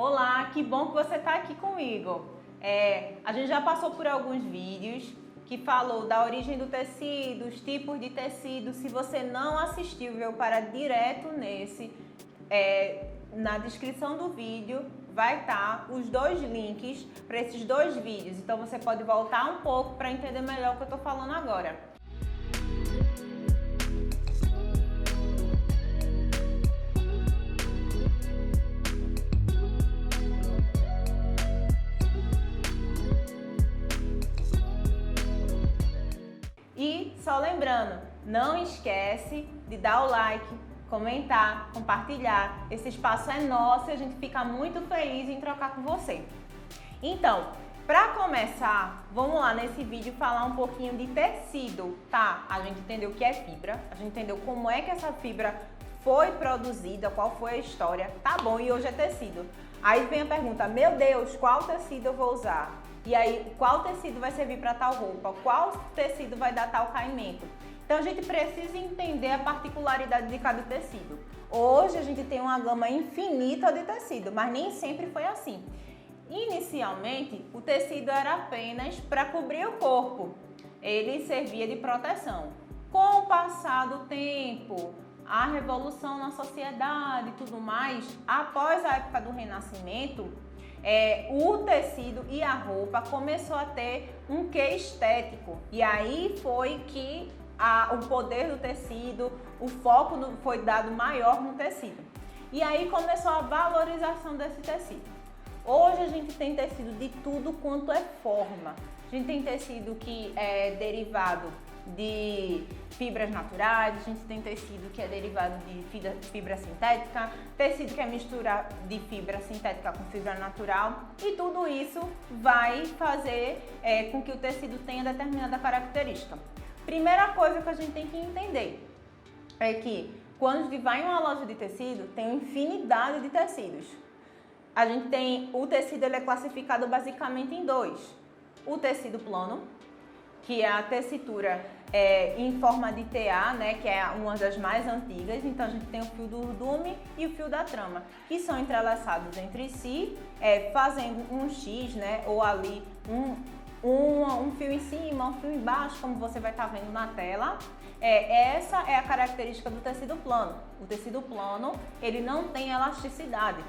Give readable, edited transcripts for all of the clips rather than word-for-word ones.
Olá, que bom que você está aqui comigo. A gente já passou por alguns vídeos que falou da origem do tecido, os tipos de tecido. Se você não assistiu, veio para direto nesse, na descrição do vídeo vai estar os dois links para esses dois vídeos. Então você pode voltar um pouco para entender melhor o que eu estou falando agora. E só lembrando, não esquece de dar o like, comentar, compartilhar. Esse espaço é nosso e a gente fica muito feliz em trocar com você. Então, para começar, vamos lá nesse vídeo falar um pouquinho de tecido, tá? A gente entendeu o que é fibra, a gente entendeu como é que essa fibra foi produzida, qual foi a história, tá bom, e hoje é tecido. Aí vem a pergunta, meu Deus, qual tecido eu vou usar? E aí, qual tecido vai servir para tal roupa? Qual tecido vai dar tal caimento? Então, a gente precisa entender a particularidade de cada tecido. Hoje, a gente tem uma gama infinita de tecido, mas nem sempre foi assim. Inicialmente, o tecido era apenas para cobrir o corpo. Ele servia de proteção. Com o passar do tempo, a revolução na sociedade e tudo mais, após a época do Renascimento, o tecido e a roupa começou a ter um quê estético. E aí foi que o poder do tecido, o foco foi dado maior no tecido. E aí começou a valorização desse tecido. Hoje a gente tem tecido de tudo quanto é forma. A gente tem tecido que é derivado de fibras naturais, a gente tem tecido que é derivado de fibra sintética, tecido que é mistura de fibra sintética com fibra natural, e tudo isso vai fazer com que o tecido tenha determinada característica. Primeira coisa que a gente tem que entender é que quando a gente vai em uma loja de tecido, tem uma infinidade de tecidos. A gente tem o tecido, ele é classificado basicamente em dois: o tecido plano, que é a tessitura em forma de TA, né, que é uma das mais antigas. Então a gente tem o fio do urdume e o fio da trama, que são entrelaçados entre si, fazendo um X, né, ou ali um fio em cima, um fio embaixo, como você vai estar vendo na tela. Essa é a característica do tecido plano. O tecido plano, ele não tem elasticidade.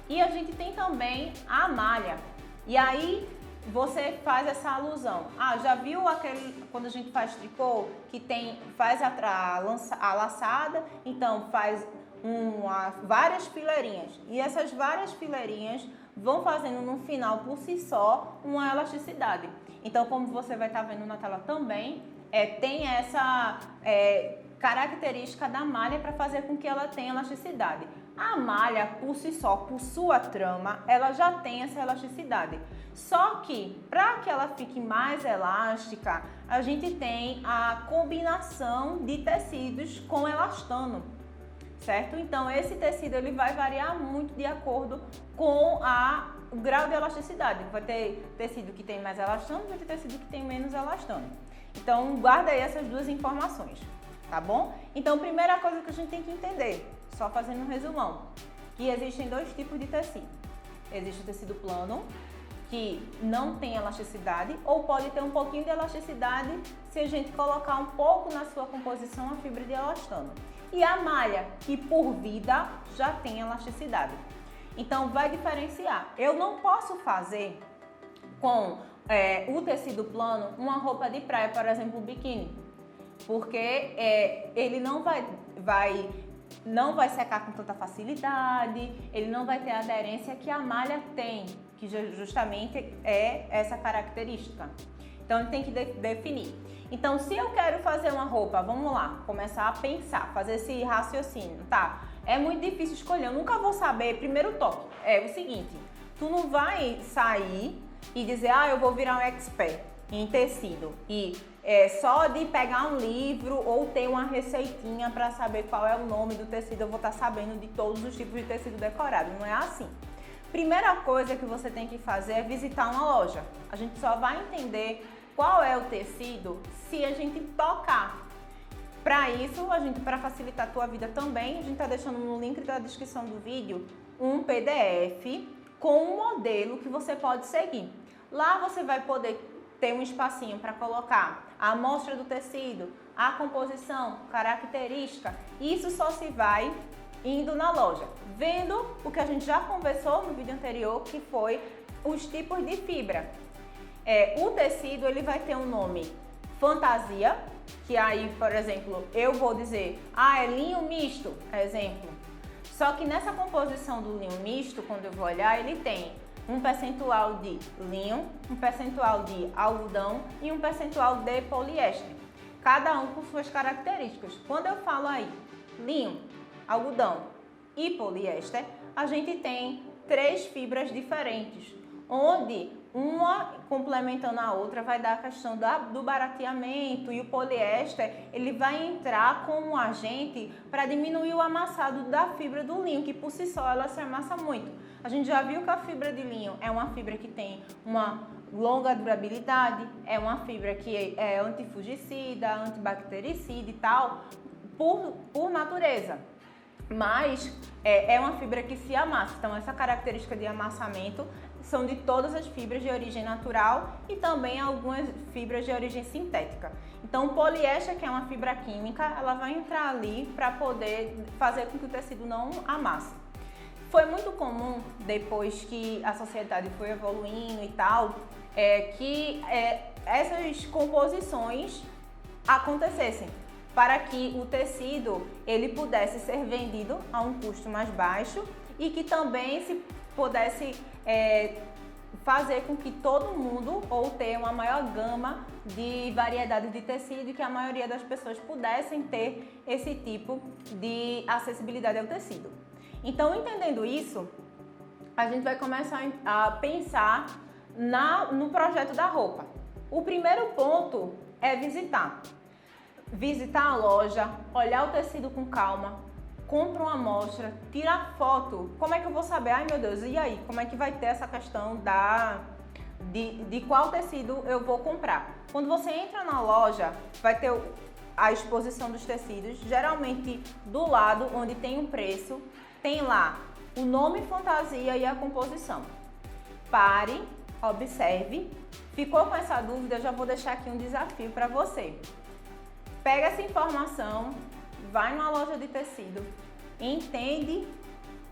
E a gente tem também a malha. E aí você faz essa alusão. Já viu quando a gente faz tricô que faz a laçada, então faz várias fileirinhas. E essas várias fileirinhas vão fazendo no final por si só uma elasticidade. Então, como você vai estar vendo na tela também, tem essa característica da malha para fazer com que ela tenha elasticidade. A malha, por si só, por sua trama, ela já tem essa elasticidade. Só que, para que ela fique mais elástica, a gente tem a combinação de tecidos com elastano, certo? Então, esse tecido ele vai variar muito de acordo com o grau de elasticidade. Vai ter tecido que tem mais elastano, vai ter tecido que tem menos elastano. Então, guarda aí essas duas informações, tá bom? Então, primeira coisa que a gente tem que entender, só fazendo um resumão, que existem dois tipos de tecido. Existe o tecido plano, que não tem elasticidade, ou pode ter um pouquinho de elasticidade se a gente colocar um pouco na sua composição a fibra de elastano. E a malha, que por vida já tem elasticidade. Então, vai diferenciar. Eu não posso fazer com o tecido plano uma roupa de praia, por exemplo, um biquíni, porque ele não vai secar com tanta facilidade, ele não vai ter a aderência que a malha tem, que justamente é essa característica. Então, ele tem que definir. Então, se eu quero fazer uma roupa, vamos lá, começar a pensar, fazer esse raciocínio, tá? É muito difícil escolher, eu nunca vou saber. Primeiro toque é o seguinte: tu não vai sair e dizer, eu vou virar um expert em tecido e só de pegar um livro ou ter uma receitinha para saber qual é o nome do tecido, eu vou estar sabendo de todos os tipos de tecido decorado. Não é assim. Primeira coisa que você tem que fazer é visitar uma loja. A gente só vai entender qual é o tecido se a gente tocar. Para isso, para facilitar a tua vida também, a gente está deixando no link da descrição do vídeo um PDF com um modelo que você pode seguir. Lá você vai poder ter um espacinho para colocar a amostra do tecido, a composição, característica. Isso só se vai indo na loja, vendo o que a gente já conversou no vídeo anterior, que foi os tipos de fibra. O tecido ele vai ter um nome fantasia, que aí, por exemplo, eu vou dizer, é linho misto, exemplo. Só que nessa composição do linho misto, quando eu vou olhar, ele tem um percentual de linho, um percentual de algodão e um percentual de poliéster. Cada um com suas características. Quando eu falo aí linho, algodão e poliéster, a gente tem 3 fibras diferentes, onde uma complementando a outra vai dar a questão do barateamento, e o poliéster ele vai entrar como um agente para diminuir o amassado da fibra do linho, que por si só ela se amassa muito. A gente já viu que a fibra de linho é uma fibra que tem uma longa durabilidade, é uma fibra que é antifungicida, antibactericida e tal, por natureza. Mas é uma fibra que se amassa, então essa característica de amassamento são de todas as fibras de origem natural e também algumas fibras de origem sintética. Então o poliéster, que é uma fibra química, ela vai entrar ali para poder fazer com que o tecido não amasse. Foi muito comum, depois que a sociedade foi evoluindo e tal, que essas composições acontecessem, para que o tecido ele pudesse ser vendido a um custo mais baixo e que também se pudesse fazer com que todo mundo, ou ter uma maior gama de variedade de tecido, e que a maioria das pessoas pudessem ter esse tipo de acessibilidade ao tecido. Então, entendendo isso, a gente vai começar a pensar no projeto da roupa. O primeiro ponto é visitar. Visitar a loja, olhar o tecido com calma, compra uma amostra, tira foto. Como é que eu vou saber? Ai meu Deus, e aí? Como é que vai ter essa questão de qual tecido eu vou comprar? Quando você entra na loja, vai ter a exposição dos tecidos, geralmente do lado onde tem um preço, tem lá o nome fantasia e a composição. Pare, observe. Ficou com essa dúvida? Eu já vou deixar aqui um desafio para você. Pega essa informação, vai numa loja de tecido, entende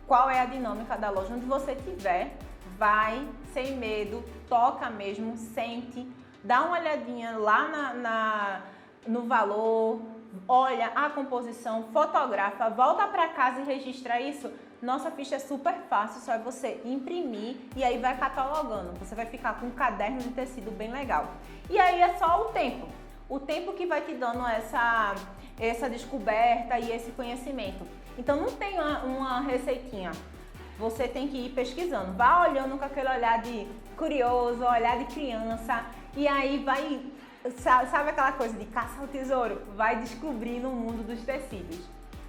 qual é a dinâmica da loja, onde você estiver, vai sem medo, toca mesmo, sente, dá uma olhadinha lá no valor, olha a composição, fotografa, volta para casa e registra isso. Nossa ficha é super fácil, só é você imprimir e aí vai catalogando. Você vai ficar com um caderno de tecido bem legal. E aí é só o tempo que vai te dando essa descoberta e esse conhecimento. Então não tem uma receitinha, você tem que ir pesquisando, vá olhando com aquele olhar de curioso, olhar de criança, e aí vai, sabe aquela coisa de caça ao tesouro? Vai descobrindo o mundo dos tecidos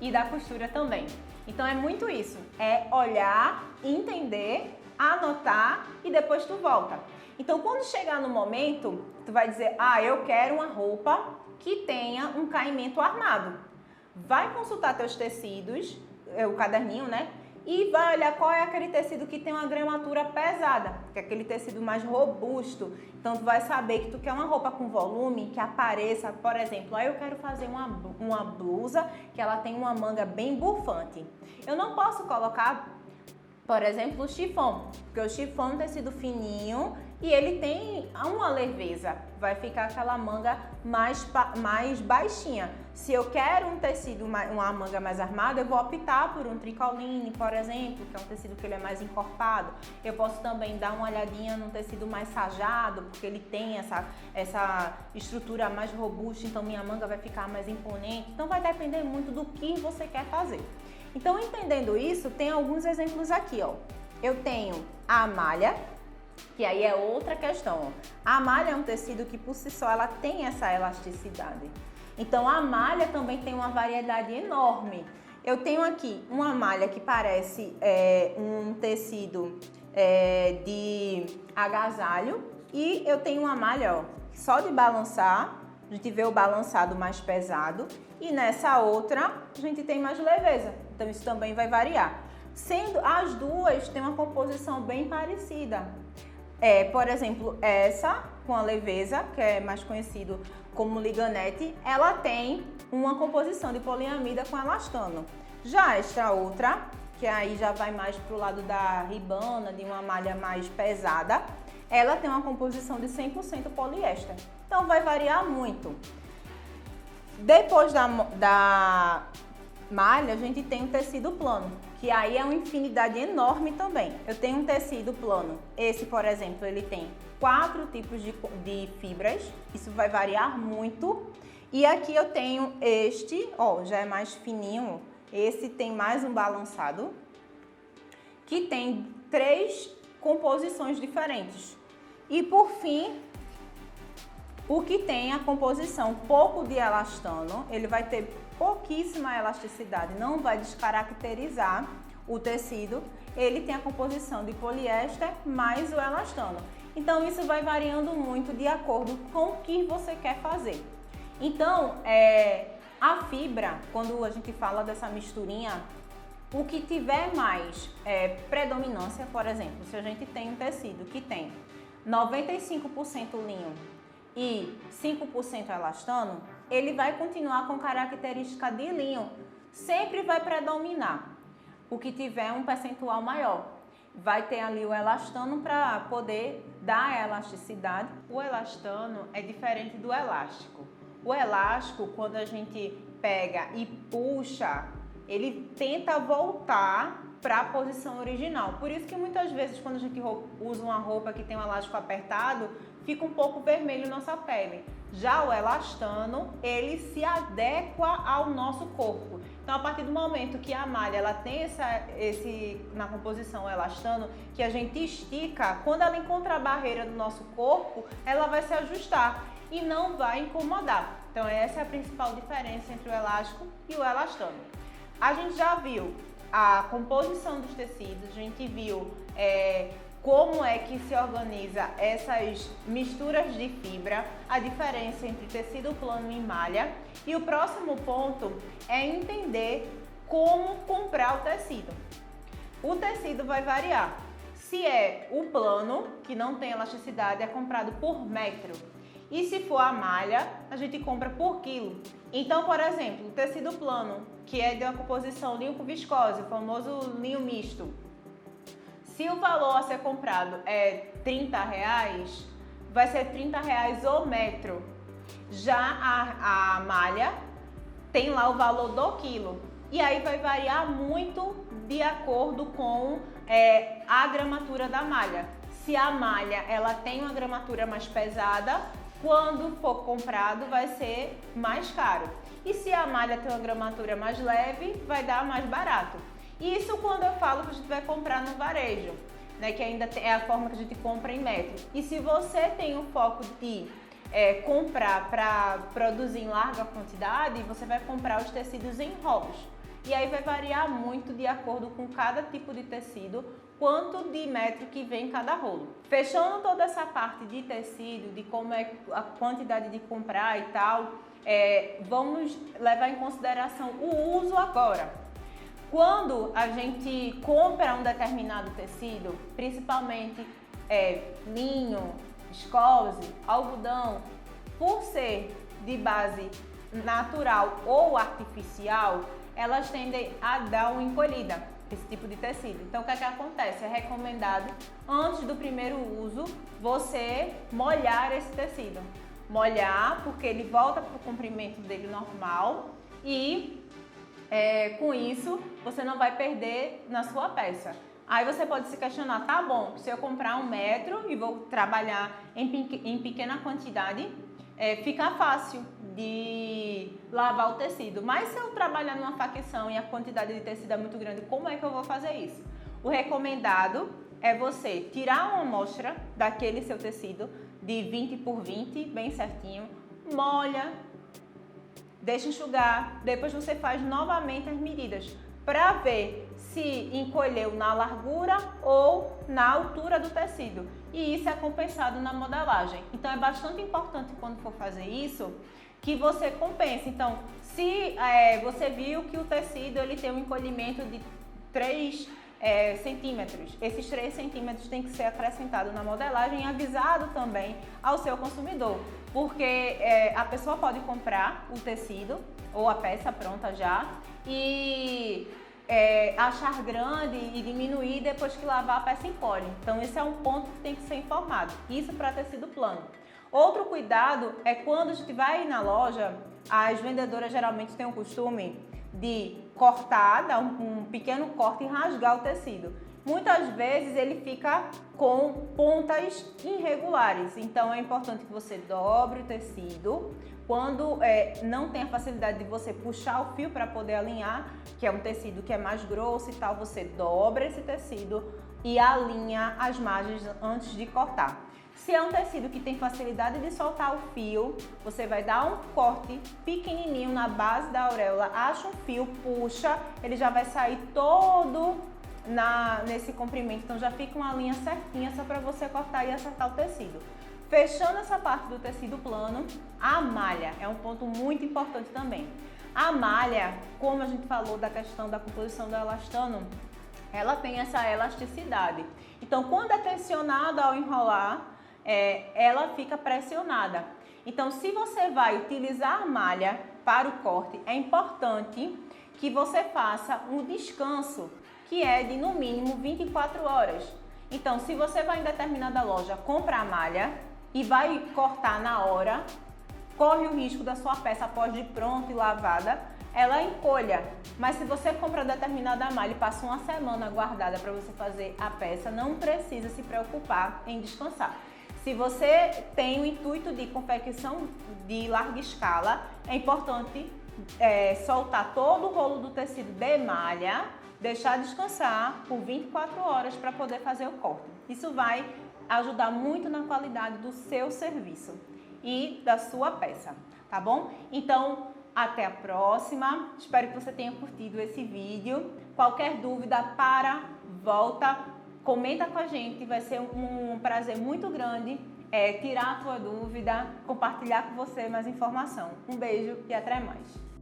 e da costura também. Então é muito isso, é olhar, entender, anotar e depois tu volta. Então quando chegar no momento, tu vai dizer, eu quero uma roupa que tenha um caimento armado. Vai consultar teus tecidos, o caderninho, né? E vai olhar qual é aquele tecido que tem uma gramatura pesada, que é aquele tecido mais robusto. Então, tu vai saber que tu quer uma roupa com volume, que apareça, por exemplo, eu quero fazer uma blusa que ela tem uma manga bem bufante. Eu não posso colocar, por exemplo, o chiffon, porque o chiffon é um tecido fininho e ele tem uma leveza, vai ficar aquela manga mais baixinha. Se eu quero um tecido, uma manga mais armada, eu vou optar por um tricoline, por exemplo, que é um tecido que ele é mais encorpado. Eu posso também dar uma olhadinha num tecido mais sajado, porque ele tem essa estrutura mais robusta, então minha manga vai ficar mais imponente. Então vai depender muito do que você quer fazer. Então, entendendo isso, tem alguns exemplos aqui, ó. Eu tenho a malha, que aí é outra questão. A malha é um tecido que por si só ela tem essa elasticidade. Então a malha também tem uma variedade enorme. Eu tenho aqui uma malha que parece um tecido de agasalho e eu tenho uma malha, ó, só de balançar, a gente vê o balançado mais pesado e nessa outra a gente tem mais leveza. Então isso também vai variar. Sendo as duas têm uma composição bem parecida. Por exemplo, essa com a leveza, que é mais conhecido como liganete, ela tem uma composição de poliamida com elastano. Já esta outra, que aí já vai mais para o lado da ribana, de uma malha mais pesada, ela tem uma composição de 100% poliéster. Então vai variar muito. Depois da malha, a gente tem o tecido plano, que aí é uma infinidade enorme também. Eu tenho um tecido plano. Esse, por exemplo, ele tem 4 tipos de fibras. Isso vai variar muito. E aqui eu tenho este, ó, já é mais fininho. Esse tem mais um balançado, que tem 3 composições diferentes. E por fim, o que tem a composição pouco de elastano, ele vai ter pouquíssima elasticidade, não vai descaracterizar o tecido. Ele tem a composição de poliéster mais o elastano. Então isso vai variando muito de acordo com o que você quer fazer. Então, a fibra, quando a gente fala dessa misturinha, o que tiver mais predominância, por exemplo, se a gente tem um tecido que tem 95% linho e 5% elastano, ele vai continuar com característica de linho, sempre vai predominar. O que tiver um percentual maior, vai ter ali o elastano para poder dar a elasticidade. O elastano é diferente do elástico. O elástico, quando a gente pega e puxa, ele tenta voltar para a posição original. Por isso que muitas vezes quando a gente usa uma roupa que tem um elástico apertado, fica um pouco vermelho nossa pele. Já o elastano, ele se adequa ao nosso corpo. Então, a partir do momento que a malha ela tem na composição o elastano, que a gente estica, quando ela encontra a barreira do nosso corpo, ela vai se ajustar e não vai incomodar. Então, essa é a principal diferença entre o elástico e o elastano. A gente já viu a composição dos tecidos, a gente viu como é que se organiza essas misturas de fibra, a diferença entre tecido plano e malha. E o próximo ponto é entender como comprar o tecido. O tecido vai variar. Se é o plano, que não tem elasticidade, é comprado por metro. E se for a malha, a gente compra por quilo. Então, por exemplo, o tecido plano, que é de uma composição linho com viscose, o famoso linho misto. Se o valor a ser comprado é R$30, vai ser R$30 o metro. Já a malha tem lá o valor do quilo. E aí vai variar muito de acordo com a gramatura da malha. Se a malha ela tem uma gramatura mais pesada, quando for comprado vai ser mais caro. E se a malha tem uma gramatura mais leve, vai dar mais barato. Isso quando eu falo que a gente vai comprar no varejo, né, que ainda é a forma que a gente compra em metro. E se você tem o foco de comprar para produzir em larga quantidade, você vai comprar os tecidos em rolos. E aí vai variar muito de acordo com cada tipo de tecido, quanto de metro que vem cada rolo. Fechando toda essa parte de tecido, de como é a quantidade de comprar e tal, vamos levar em consideração o uso agora. Quando a gente compra um determinado tecido, principalmente linho, viscose, algodão, por ser de base natural ou artificial, elas tendem a dar uma encolhida, esse tipo de tecido. Então, o que é que acontece? É recomendado, antes do primeiro uso, você molhar esse tecido. Molhar, porque ele volta para o comprimento dele normal e com isso, você não vai perder na sua peça. Aí você pode se questionar, tá bom, se eu comprar 1 metro e vou trabalhar em pequena quantidade, fica fácil de lavar o tecido. Mas se eu trabalhar numa facção e a quantidade de tecido é muito grande, como é que eu vou fazer isso? O recomendado é você tirar uma amostra daquele seu tecido de 20 por 20, bem certinho, molha, deixa enxugar, depois você faz novamente as medidas para ver se encolheu na largura ou na altura do tecido. E isso é compensado na modelagem. Então é bastante importante quando for fazer isso que você compense. Então, se você viu que o tecido ele tem um encolhimento de 3 centímetros. Esses 3 centímetros tem que ser acrescentado na modelagem e avisado também ao seu consumidor, porque a pessoa pode comprar o tecido ou a peça pronta já e achar grande e diminuir depois que lavar a peça encolhe. Então esse é um ponto que tem que ser informado. Isso para tecido plano. Outro cuidado é quando a gente vai na loja, as vendedoras geralmente têm o costume de cortar, dar um pequeno corte e rasgar o tecido. Muitas vezes ele fica com pontas irregulares, então é importante que você dobre o tecido. Quando não tem a facilidade de você puxar o fio para poder alinhar, que é um tecido que é mais grosso e tal, você dobra esse tecido e alinha as margens antes de cortar. Se é um tecido que tem facilidade de soltar o fio, você vai dar um corte pequenininho na base da auréola, acha um fio, puxa, ele já vai sair todo nesse comprimento, então já fica uma linha certinha só para você cortar e acertar o tecido. Fechando essa parte do tecido plano, a malha é um ponto muito importante também. A malha, como a gente falou da questão da composição do elastano, ela tem essa elasticidade. Então, quando é tensionada ao enrolar, ela fica pressionada. Então, se você vai utilizar a malha para o corte, é importante que você faça um descanso, que é de no mínimo 24 horas. Então, se você vai em determinada loja, compra a malha e vai cortar na hora, corre o risco da sua peça, após de pronta e lavada, ela encolha. Mas se você compra determinada malha e passa uma semana guardada para você fazer a peça, não precisa se preocupar em descansar. Se você tem o intuito de confecção de larga escala, é importante soltar todo o rolo do tecido de malha, deixar descansar por 24 horas para poder fazer o corte. Isso vai ajudar muito na qualidade do seu serviço e da sua peça, tá bom? Então, até a próxima. Espero que você tenha curtido esse vídeo. Qualquer dúvida, volta, comenta com a gente. Vai ser um prazer muito grande tirar a tua dúvida, compartilhar com você mais informação. Um beijo e até mais.